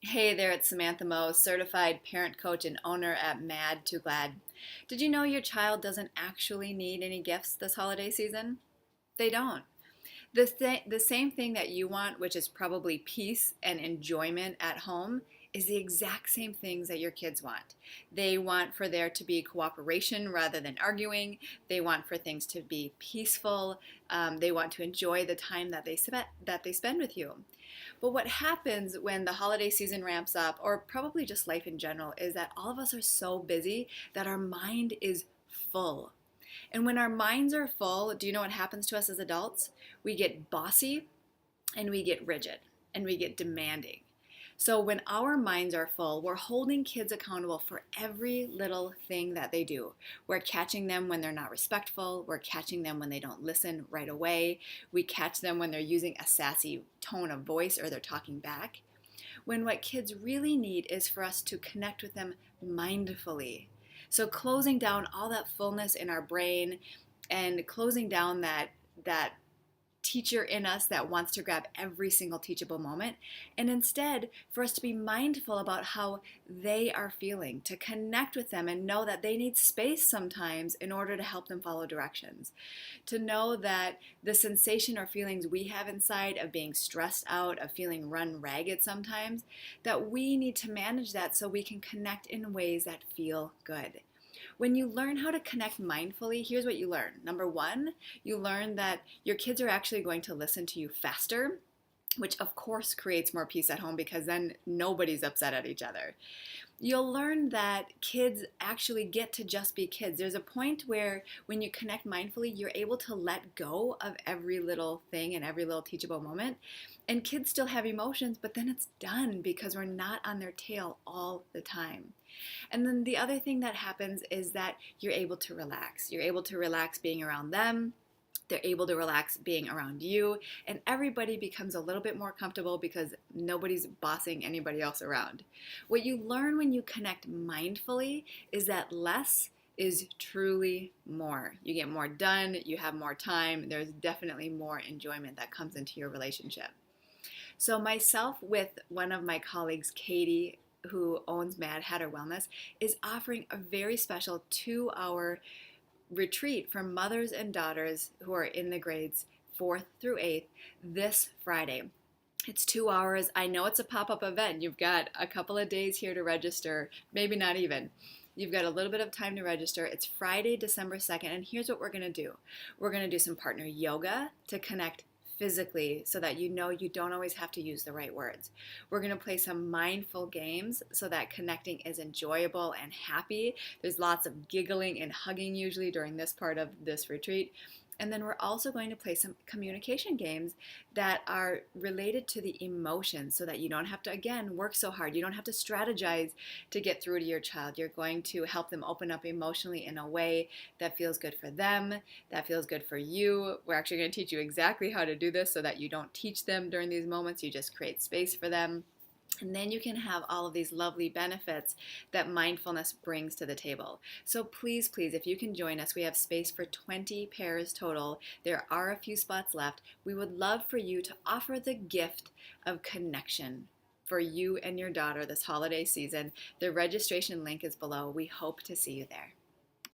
Hey there, it's Samantha Moe, certified parent coach and owner at Mad to Glad. Did you know your child doesn't actually need any gifts this holiday season? They don't. The same thing that you want, which is probably peace and enjoyment at home, is the exact same things that your kids want. They want for there to be cooperation rather than arguing. They want for things to be peaceful. They want to enjoy the time that they spend with you. But what happens when the holiday season ramps up, or probably just life in general, is that all of us are so busy that our mind is full. And when our minds are full, do you know what happens to us as adults? We get bossy and we get rigid and we get demanding. So when our minds are full, we're holding kids accountable for every little thing that they do. We're catching them when they're not respectful. We're catching them when they don't listen right away. We catch them when they're using a sassy tone of voice or they're talking back. When what kids really need is for us to connect with them mindfully. So closing down all that fullness in our brain and closing down that teacher in us that wants to grab every single teachable moment, and instead for us to be mindful about how they are feeling, to connect with them and know that they need space sometimes in order to help them follow directions, to know that the sensation or feelings we have inside of being stressed out, of feeling run ragged sometimes, that we need to manage that so we can connect in ways that feel good. When you learn how to connect mindfully, here's what you learn. Number one, you learn that your kids are actually going to listen to you faster, which of course creates more peace at home because then nobody's upset at each other. You'll learn that kids actually get to just be kids. There's a point where when you connect mindfully, you're able to let go of every little thing and every little teachable moment. And kids still have emotions, but then it's done because we're not on their tail all the time. And then the other thing that happens is that you're able to relax. You're able to relax being around them. They're able to relax being around you, and everybody becomes a little bit more comfortable because nobody's bossing anybody else around. What you learn when you connect mindfully is that less is truly more. You get more done, you have more time, there's definitely more enjoyment that comes into your relationship. So, myself with one of my colleagues, Katie, who owns Mad Hatter Wellness, is offering a very special 2 hour retreat for mothers and daughters who are in the grades 4th through 8th this Friday. It's 2 hours. I know it's a pop-up event. You've got a couple of days here to register, maybe not even. You've got a little bit of time to register. It's Friday, December 2nd, and here's what we're going to do. We're going to do some partner yoga to connect physically so that you know you don't always have to use the right words. We're going to play some mindful games so that connecting is enjoyable and happy. There's lots of giggling and hugging usually during this part of this retreat. And then we're also going to play some communication games that are related to the emotions so that you don't have to, again, work so hard. You don't have to strategize to get through to your child. You're going to help them open up emotionally in a way that feels good for them, that feels good for you. We're actually going to teach you exactly how to do this so that you don't teach them during these moments. You just create space for them. And then you can have all of these lovely benefits that mindfulness brings to the table. So please, please, if you can join us, we have space for 20 pairs total. There are a few spots left. We would love for you to offer the gift of connection for you and your daughter this holiday season. The registration link is below. We hope to see you there.